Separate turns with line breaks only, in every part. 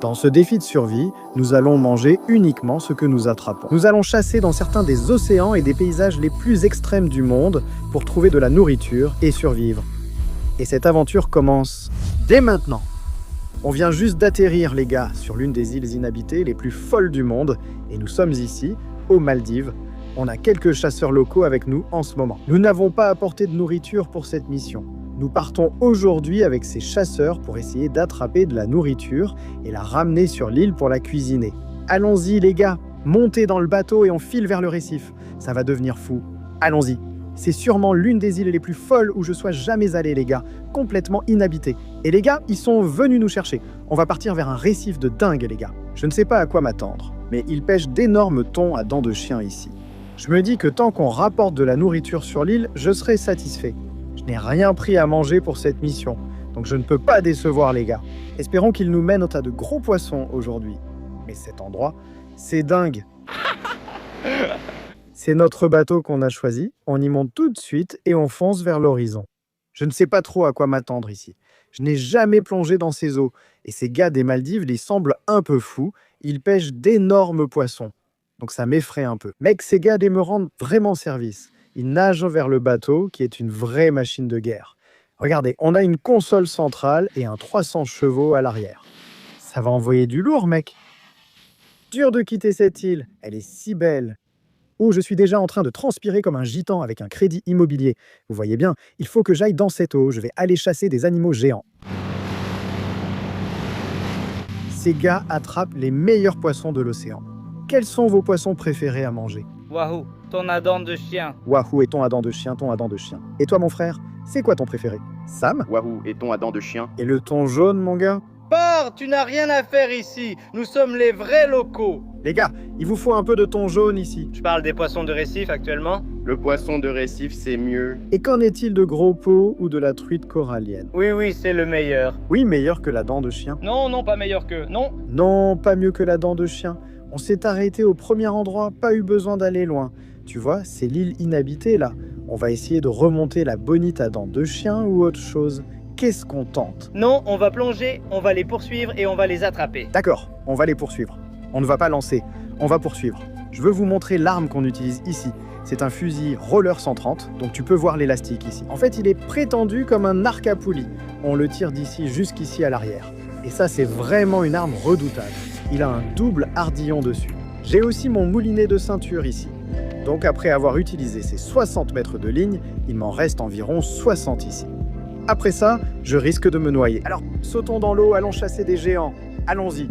Dans ce défi de survie, nous allons manger uniquement ce que nous attrapons. Nous allons chasser dans certains des océans et des paysages les plus extrêmes du monde pour trouver de la nourriture et survivre. Et cette aventure commence dès maintenant. On vient juste d'atterrir, les gars, sur l'une des îles inhabitées les plus folles du monde, et nous sommes ici, aux Maldives. On a quelques chasseurs locaux avec nous en ce moment. Nous n'avons pas apporté de nourriture pour cette mission. Nous partons aujourd'hui avec ces chasseurs pour essayer d'attraper de la nourriture et la ramener sur l'île pour la cuisiner. Allons-y les gars, montez dans le bateau et on file vers le récif. Ça va devenir fou. Allons-y. C'est sûrement l'une des îles les plus folles où je sois jamais allé les gars, complètement inhabitée. Et les gars, ils sont venus nous chercher. On va partir vers un récif de dingue les gars. Je ne sais pas à quoi m'attendre, mais ils pêchent d'énormes thons à dents de chien ici. Je me dis que tant qu'on rapporte de la nourriture sur l'île, je serai satisfait. Je n'ai rien pris à manger pour cette mission, donc je ne peux pas décevoir les gars. Espérons qu'ils nous mènent au tas de gros poissons aujourd'hui. Mais cet endroit, c'est dingue. C'est notre bateau qu'on a choisi, on y monte tout de suite et on fonce vers l'horizon. Je ne sais pas trop à quoi m'attendre ici. Je n'ai jamais plongé dans ces eaux, et ces gars des Maldives les semblent un peu fous, ils pêchent d'énormes poissons. Donc ça m'effraie un peu. Mec, ces gars me rendent vraiment service. Ils nagent vers le bateau, qui est une vraie machine de guerre. Regardez, on a une console centrale et un 300 chevaux à l'arrière. Ça va envoyer du lourd, mec. Dur de quitter cette île, elle est si belle. Oh, je suis déjà en train de transpirer comme un gitan avec un crédit immobilier. Vous voyez bien, il faut que j'aille dans cette eau, je vais aller chasser des animaux géants. Ces gars attrapent les meilleurs poissons de l'océan. Quels sont vos poissons préférés à manger?
Wahoo, ton à dents de chien.
Wahoo et thon à dents de chien, thon à dents de chien. Et toi, mon frère, c'est quoi ton préféré? Sam?
Wahoo et thon à dents de chien.
Et le thon jaune, mon gars?
Pars, tu n'as rien à faire ici. Nous sommes les vrais locaux.
Les gars, il vous faut un peu de thon jaune ici.
Je parle des poissons de récif actuellement.
Le poisson de récif, c'est mieux.
Et qu'en est-il de gros pots ou de la truite corallienne?
Oui, c'est le meilleur.
Oui, meilleur que la dent de chien.
Non, pas meilleur que. Non.
Non, pas mieux que la dent de chien. On s'est arrêté au premier endroit, pas eu besoin d'aller loin. Tu vois, c'est l'île inhabitée là. On va essayer de remonter la bonite à dents de chien ou autre chose. Qu'est-ce qu'on tente?
Non, on va plonger, on va les poursuivre et on va les attraper.
D'accord, on va les poursuivre. On ne va pas lancer, on va poursuivre. Je veux vous montrer l'arme qu'on utilise ici. C'est un fusil Roller 130, donc tu peux voir l'élastique ici. En fait, il est prétendu comme un arc à poulie. On le tire d'ici jusqu'ici à l'arrière. Et ça, c'est vraiment une arme redoutable. Il a un double hardillon dessus. J'ai aussi mon moulinet de ceinture ici. Donc après avoir utilisé ces 60 mètres de ligne, il m'en reste environ 60 ici. Après ça, je risque de me noyer. Alors, sautons dans l'eau, allons chasser des géants. Allons-y.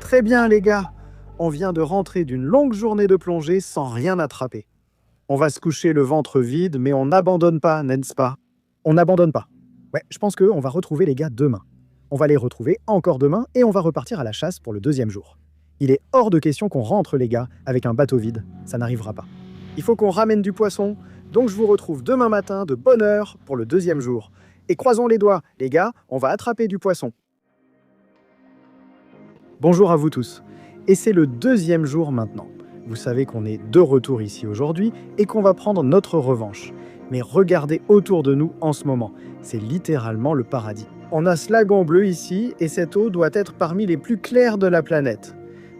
Très bien les gars, on vient de rentrer d'une longue journée de plongée sans rien attraper. On va se coucher le ventre vide, mais on n'abandonne pas, n'est-ce pas? On n'abandonne pas. Ouais, je pense qu'on va retrouver les gars demain. On va les retrouver encore demain et on va repartir à la chasse pour le 2e jour. Il est hors de question qu'on rentre les gars avec un bateau vide, ça n'arrivera pas. Il faut qu'on ramène du poisson, donc je vous retrouve demain matin de bonne heure pour le 2e jour. Et croisons les doigts, les gars, on va attraper du poisson. Bonjour à vous tous. Et c'est le 2e jour maintenant. Vous savez qu'on est de retour ici aujourd'hui et qu'on va prendre notre revanche. Mais regardez autour de nous en ce moment. C'est littéralement le paradis. On a ce lagon bleu ici et cette eau doit être parmi les plus claires de la planète.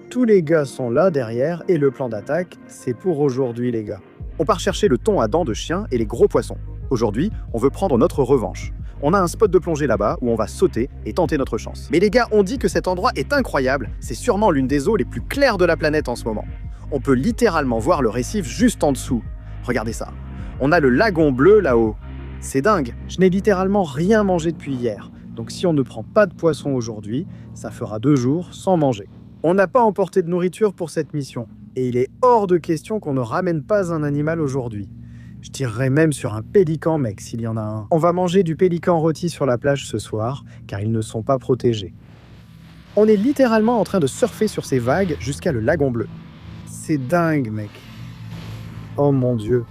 Tous les gars sont là derrière et le plan d'attaque, c'est pour aujourd'hui les gars. On part chercher le thon à dents de chien et les gros poissons. Aujourd'hui, on veut prendre notre revanche. On a un spot de plongée là-bas où on va sauter et tenter notre chance. Mais les gars, on dit que cet endroit est incroyable. C'est sûrement l'une des eaux les plus claires de la planète en ce moment. On peut littéralement voir le récif juste en dessous. Regardez ça. On a le lagon bleu là-haut. C'est dingue. Je n'ai littéralement rien mangé depuis hier. Donc si on ne prend pas de poisson aujourd'hui, ça fera 2 jours sans manger. On n'a pas emporté de nourriture pour cette mission. Et il est hors de question qu'on ne ramène pas un animal aujourd'hui. Je tirerais même sur un pélican, mec, s'il y en a un. On va manger du pélican rôti sur la plage ce soir, car ils ne sont pas protégés. On est littéralement en train de surfer sur ces vagues jusqu'à le lagon bleu. C'est dingue, mec. Oh mon Dieu.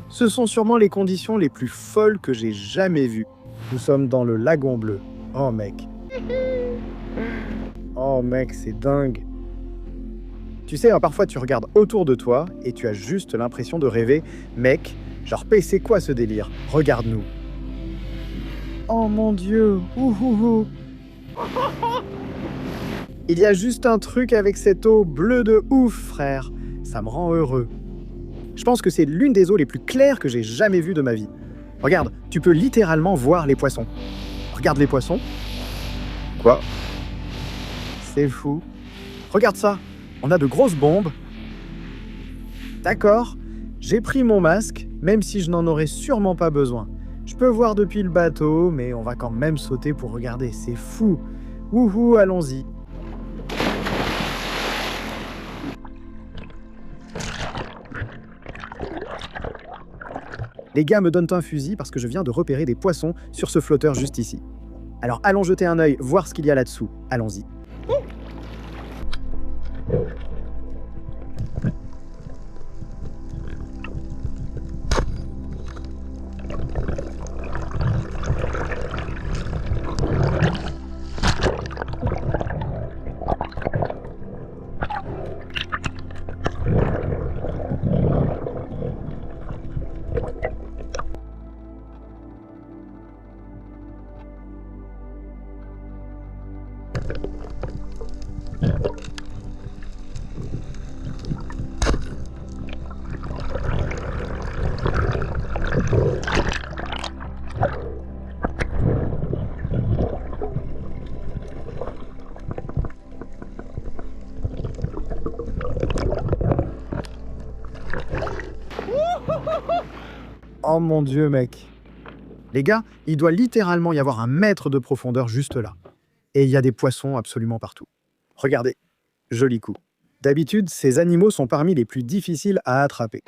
Ce sont sûrement les conditions les plus folles que j'ai jamais vues. Nous sommes dans le lagon bleu. Oh, mec. Oh, mec, c'est dingue. Tu sais, parfois tu regardes autour de toi et tu as juste l'impression de rêver. Mec, genre, c'est quoi ce délire? Regarde-nous. Oh mon Dieu. Ouhouhou. Il y a juste un truc avec cette eau bleue de ouf, frère. Ça me rend heureux. Je pense que c'est l'une des eaux les plus claires que j'ai jamais vues de ma vie. Regarde, tu peux littéralement voir les poissons. Regarde les poissons. Quoi? C'est fou. Regarde ça. On a de grosses bombes. D'accord, j'ai pris mon masque, même si je n'en aurais sûrement pas besoin. Je peux voir depuis le bateau, mais on va quand même sauter pour regarder. C'est fou. Wouhou, allons-y. Les gars me donnent un fusil parce que je viens de repérer des poissons sur ce flotteur juste ici. Alors allons jeter un œil, voir ce qu'il y a là-dessous. Allons-y. Oh mon Dieu, mec. Les gars, il doit littéralement y avoir 1 mètre de profondeur juste là. Et il y a des poissons absolument partout. Regardez, joli coup. D'habitude, ces animaux sont parmi les plus difficiles à attraper.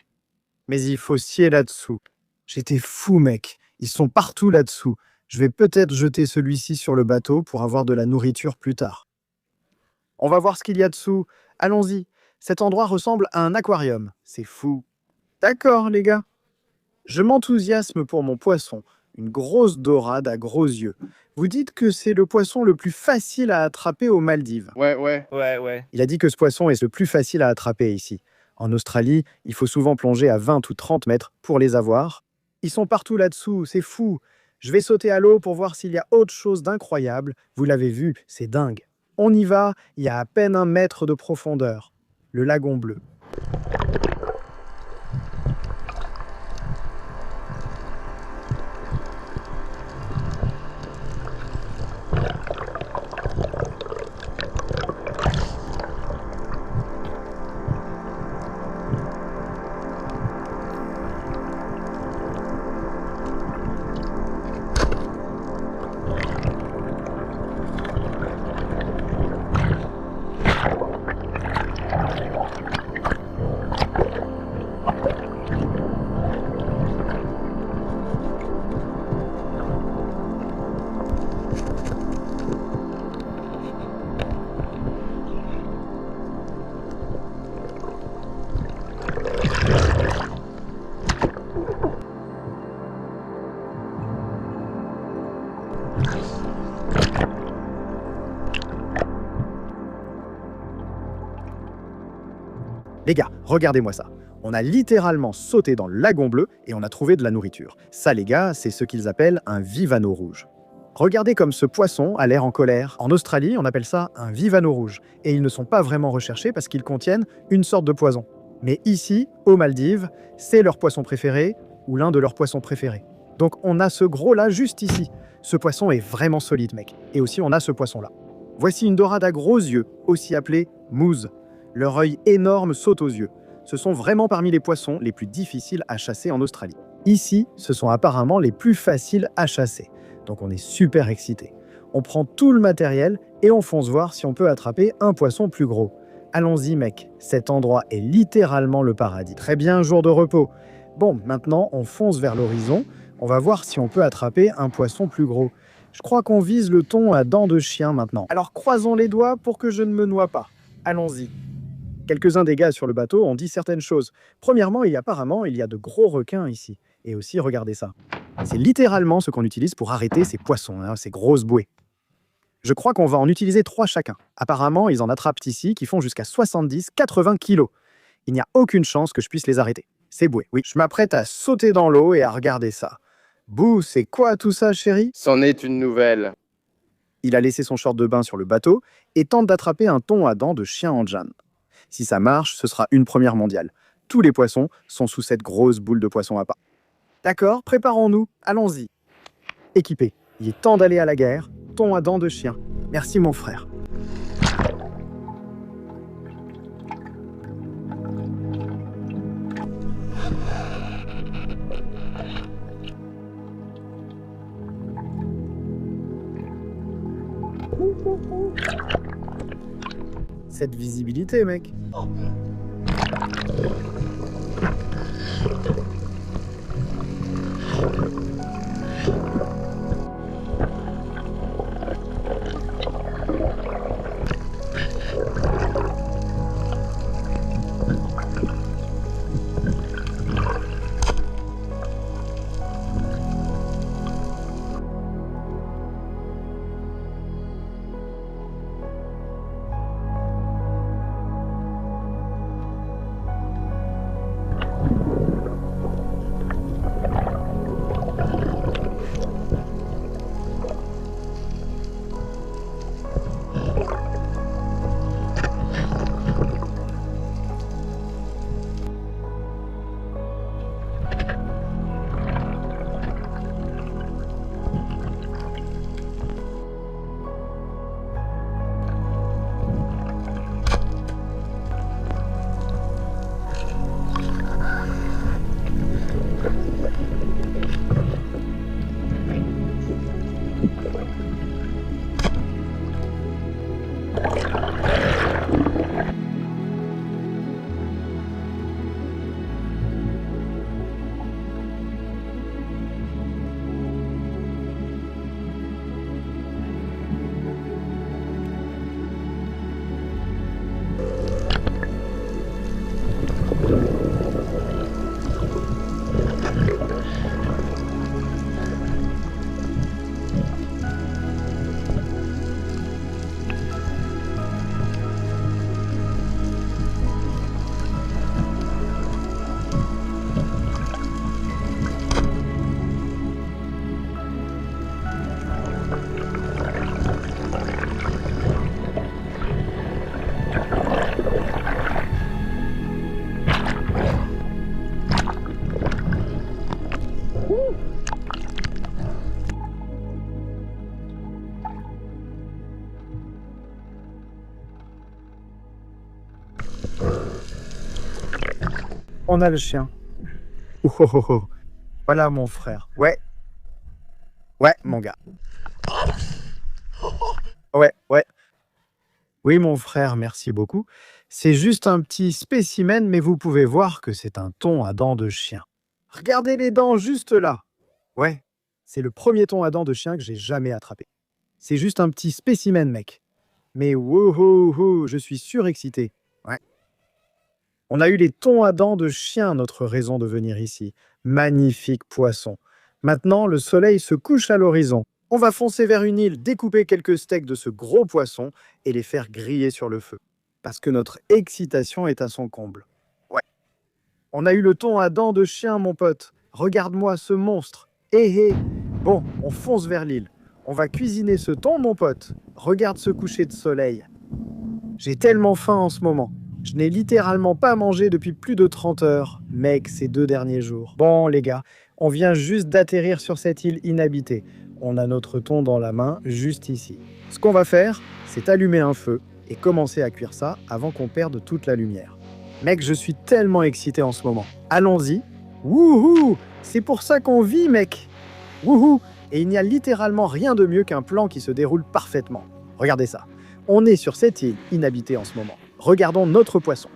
Mais il faut scier là-dessous. J'étais fou, mec. Ils sont partout là-dessous. Je vais peut-être jeter celui-ci sur le bateau pour avoir de la nourriture plus tard. On va voir ce qu'il y a dessous. Allons-y. Cet endroit ressemble à un aquarium. C'est fou. D'accord, les gars. Je m'enthousiasme pour mon poisson, une grosse dorade à gros yeux. Vous dites que c'est le poisson le plus facile à attraper aux Maldives.
Ouais.
Il a dit que ce poisson est le plus facile à attraper ici. En Australie, il faut souvent plonger à 20 ou 30 mètres pour les avoir. Ils sont partout là-dessous, c'est fou. Je vais sauter à l'eau pour voir s'il y a autre chose d'incroyable. Vous l'avez vu, c'est dingue. On y va, il y a à peine 1 mètre de profondeur. Le lagon bleu. Les gars, regardez-moi ça. On a littéralement sauté dans le lagon bleu et on a trouvé de la nourriture. Ça, les gars, c'est ce qu'ils appellent un vivano rouge. Regardez comme ce poisson a l'air en colère. En Australie, on appelle ça un vivano rouge. Et ils ne sont pas vraiment recherchés parce qu'ils contiennent une sorte de poison. Mais ici, aux Maldives, c'est leur poisson préféré ou l'un de leurs poissons préférés. Donc on a ce gros-là juste ici. Ce poisson est vraiment solide, mec. Et aussi, on a ce poisson-là. Voici une dorade à gros yeux, aussi appelée mousse. Leur œil énorme saute aux yeux. Ce sont vraiment parmi les poissons les plus difficiles à chasser en Australie. Ici, ce sont apparemment les plus faciles à chasser. Donc on est super excités. On prend tout le matériel et on fonce voir si on peut attraper un poisson plus gros. Allons-y mec, cet endroit est littéralement le paradis. Très bien, jour de repos. Bon, maintenant on fonce vers l'horizon. On va voir si on peut attraper un poisson plus gros. Je crois qu'on vise le thon à dents de chien maintenant. Alors croisons les doigts pour que je ne me noie pas. Allons-y. Quelques-uns des gars sur le bateau ont dit certaines choses. Premièrement, il y a de gros requins ici. Et aussi, regardez ça. C'est littéralement ce qu'on utilise pour arrêter ces poissons, ces grosses bouées. Je crois qu'on va en utiliser 3 chacun. Apparemment, ils en attrapent ici qui font jusqu'à 70-80 kilos. Il n'y a aucune chance que je puisse les arrêter. Ces bouées, oui. Je m'apprête à sauter dans l'eau et à regarder ça. Bouh, c'est quoi tout ça, chérie?
C'en est une nouvelle.
Il a laissé son short de bain sur le bateau et tente d'attraper un thon à dents de chien en Jan. Si ça marche, ce sera une première mondiale. Tous les poissons sont sous cette grosse boule de poisson à part. D'accord, préparons-nous, allons-y. Équipés, il est temps d'aller à la guerre. Thon à dents de chien. Merci mon frère. Cette visibilité, mec. On a le chien. Oh, oh, oh, oh. Voilà mon frère. Ouais. Ouais, mon gars. Ouais, ouais. Oui, mon frère, merci beaucoup. C'est juste un petit spécimen, mais vous pouvez voir que c'est un thon à dents de chien. Regardez les dents juste là. Ouais, c'est le premier thon à dents de chien que j'ai jamais attrapé. C'est juste un petit spécimen, mec. Mais wouhou, je suis surexcité. Ouais. On a eu les thons à dents de chien, notre raison de venir ici. Magnifique poisson. Maintenant, le soleil se couche à l'horizon. On va foncer vers une île, découper quelques steaks de ce gros poisson et les faire griller sur le feu. Parce que notre excitation est à son comble. On a eu le thon à dents de chien, mon pote. Regarde-moi ce monstre. Hé hé. Bon, on fonce vers l'île. On va cuisiner ce thon, mon pote. Regarde ce coucher de soleil. J'ai tellement faim en ce moment. Je n'ai littéralement pas mangé depuis plus de 30 heures, mec, ces 2 derniers jours. Bon, les gars, on vient juste d'atterrir sur cette île inhabitée. On a notre thon dans la main, juste ici. Ce qu'on va faire, c'est allumer un feu et commencer à cuire ça avant qu'on perde toute la lumière. Mec, je suis tellement excité en ce moment. Allons-y. Wouhou! C'est pour ça qu'on vit, mec! Wouhou! Et il n'y a littéralement rien de mieux qu'un plan qui se déroule parfaitement. Regardez ça. On est sur cette île inhabitée en ce moment. Regardons notre poisson.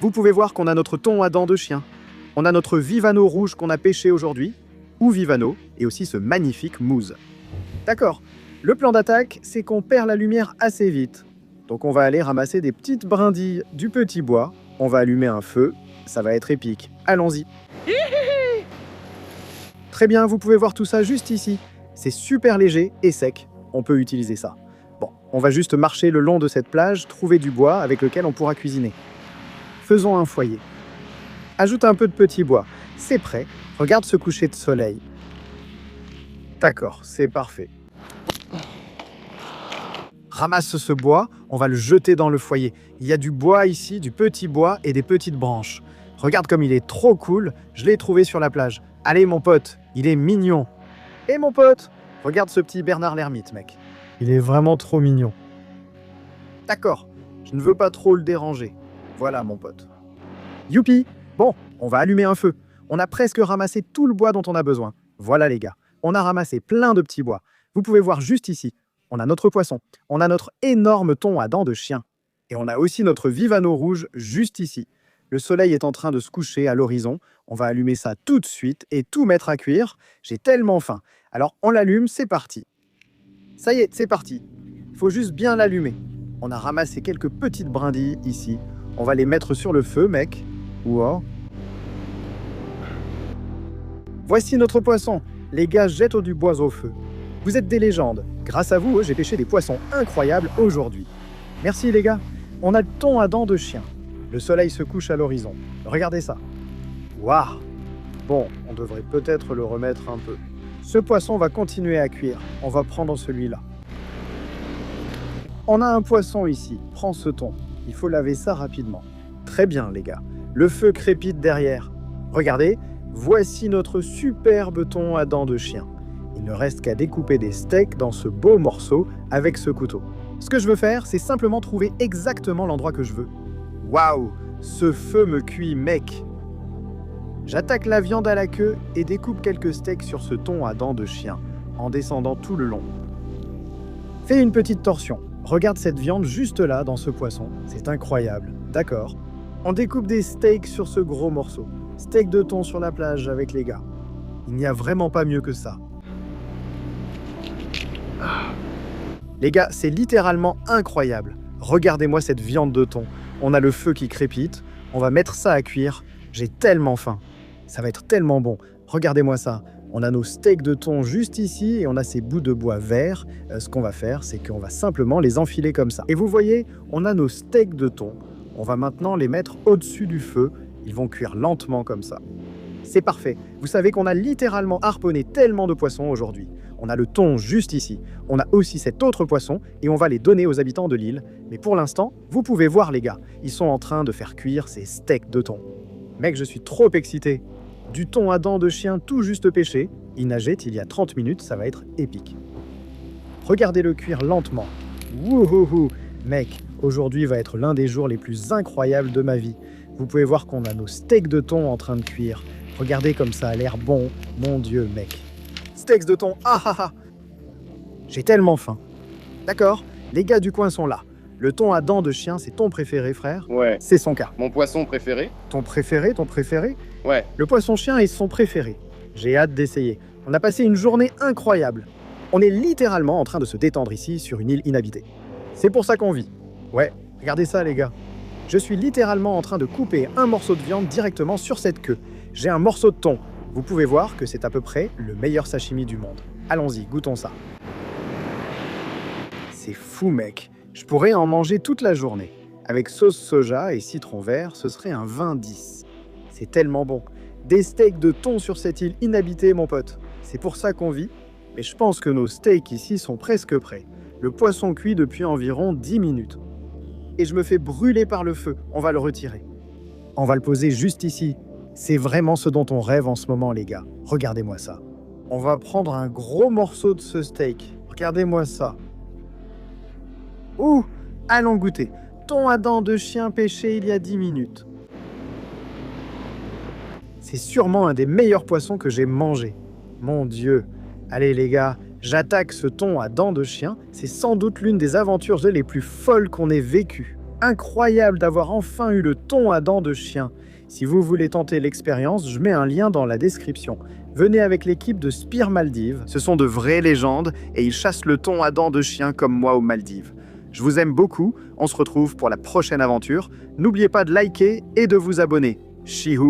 Vous pouvez voir qu'on a notre thon à dents de chien. On a notre vivano rouge qu'on a pêché aujourd'hui, ou vivano, et aussi ce magnifique mousse. D'accord. Le plan d'attaque, c'est qu'on perd la lumière assez vite. Donc on va aller ramasser des petites brindilles du petit bois. On va allumer un feu. Ça va être épique. Allons-y. Très bien, vous pouvez voir tout ça juste ici. C'est super léger et sec. On peut utiliser ça. Bon, on va juste marcher le long de cette plage, trouver du bois avec lequel on pourra cuisiner. Faisons un foyer. Ajoute un peu de petit bois. C'est prêt. Regarde ce coucher de soleil. D'accord, c'est parfait. Ramasse ce bois, on va le jeter dans le foyer. Il y a du bois ici, du petit bois et des petites branches. Regarde comme il est trop cool, je l'ai trouvé sur la plage. Allez mon pote, il est mignon. Et mon pote, regarde ce petit Bernard l'ermite, mec. Il est vraiment trop mignon. D'accord, je ne veux pas trop le déranger. Voilà mon pote. Youpi! Bon, on va allumer un feu. On a presque ramassé tout le bois dont on a besoin. Voilà les gars, on a ramassé plein de petits bois. Vous pouvez voir juste ici. On a notre poisson, on a notre énorme thon à dents de chien. Et on a aussi notre vivano rouge juste ici. Le soleil est en train de se coucher à l'horizon. On va allumer ça tout de suite et tout mettre à cuire. J'ai tellement faim. Alors on l'allume, c'est parti. Ça y est, c'est parti. Il faut juste bien l'allumer. On a ramassé quelques petites brindilles ici. On va les mettre sur le feu, mec. Wow. Voici notre poisson. Les gars jettent du bois au feu. Vous êtes des légendes. Grâce à vous, j'ai pêché des poissons incroyables aujourd'hui. Merci les gars. On a le thon à dents de chien. Le soleil se couche à l'horizon. Regardez ça. Waouh! Bon, on devrait peut-être le remettre un peu. Ce poisson va continuer à cuire. On va prendre celui-là. On a un poisson ici. Prends ce thon. Il faut laver ça rapidement. Très bien les gars. Le feu crépite derrière. Regardez, voici notre superbe thon à dents de chien. Il ne reste qu'à découper des steaks dans ce beau morceau avec ce couteau. Ce que je veux faire, c'est simplement trouver exactement l'endroit que je veux. Waouh! Ce feu me cuit, mec! J'attaque la viande à la queue et découpe quelques steaks sur ce thon à dents de chien, en descendant tout le long. Fais une petite torsion. Regarde cette viande juste là, dans ce poisson. C'est incroyable. D'accord. On découpe des steaks sur ce gros morceau. Steak de thon sur la plage avec les gars. Il n'y a vraiment pas mieux que ça. Les gars, c'est littéralement incroyable. Regardez-moi cette viande de thon. On a le feu qui crépite. On va mettre ça à cuire. J'ai tellement faim. Ça va être tellement bon. Regardez-moi ça. On a nos steaks de thon juste ici et on a ces bouts de bois verts. Ce qu'on va faire, c'est qu'on va simplement les enfiler comme ça. Et vous voyez, on a nos steaks de thon. On va maintenant les mettre au-dessus du feu. Ils vont cuire lentement comme ça. C'est parfait. Vous savez qu'on a littéralement harponné tellement de poissons aujourd'hui. On a le thon juste ici. On a aussi cet autre poisson et on va les donner aux habitants de l'île. Mais pour l'instant, vous pouvez voir les gars, ils sont en train de faire cuire ces steaks de thon. Mec, je suis trop excité. Du thon à dents de chien tout juste pêché. Il nageait il y a 30 minutes, ça va être épique. Regardez-le cuire lentement. Wouhouhou. Mec, aujourd'hui va être l'un des jours les plus incroyables de ma vie. Vous pouvez voir qu'on a nos steaks de thon en train de cuire. Regardez comme ça a l'air bon. Mon Dieu, mec. Steaks de thon, ah ah ah. J'ai tellement faim. D'accord, les gars du coin sont là. Le thon à dents de chien, c'est ton préféré, frère?
Ouais.
C'est son cas.
Mon poisson préféré?
Ton préféré, ton préféré?
Ouais.
Le poisson chien est son préféré. J'ai hâte d'essayer. On a passé une journée incroyable. On est littéralement en train de se détendre ici sur une île inhabitée. C'est pour ça qu'on vit. Ouais, regardez ça les gars. Je suis littéralement en train de couper un morceau de viande directement sur cette queue. J'ai un morceau de thon. Vous pouvez voir que c'est à peu près le meilleur sashimi du monde. Allons-y, goûtons ça. C'est fou mec. Je pourrais en manger toute la journée. Avec sauce soja et citron vert, ce serait un 20-10. C'est tellement bon. Des steaks de thon sur cette île inhabitée, mon pote. C'est pour ça qu'on vit. Mais je pense que nos steaks ici sont presque prêts. Le poisson cuit depuis environ 10 minutes. Et je me fais brûler par le feu. On va le retirer. On va le poser juste ici. C'est vraiment ce dont on rêve en ce moment, les gars. Regardez-moi ça. On va prendre un gros morceau de ce steak. Regardez-moi ça. Ouh, allons goûter. Thon à dents de chien pêché il y a 10 minutes. C'est sûrement un des meilleurs poissons que j'ai mangé. Mon Dieu. Allez les gars, j'attaque ce thon à dents de chien. C'est sans doute l'une des aventures les plus folles qu'on ait vécues. Incroyable d'avoir enfin eu le thon à dents de chien. Si vous voulez tenter l'expérience, je mets un lien dans la description. Venez avec l'équipe de Spear Maldives. Ce sont de vraies légendes et ils chassent le thon à dents de chien comme moi aux Maldives. Je vous aime beaucoup. On se retrouve pour la prochaine aventure. N'oubliez pas de liker et de vous abonner. Shihou.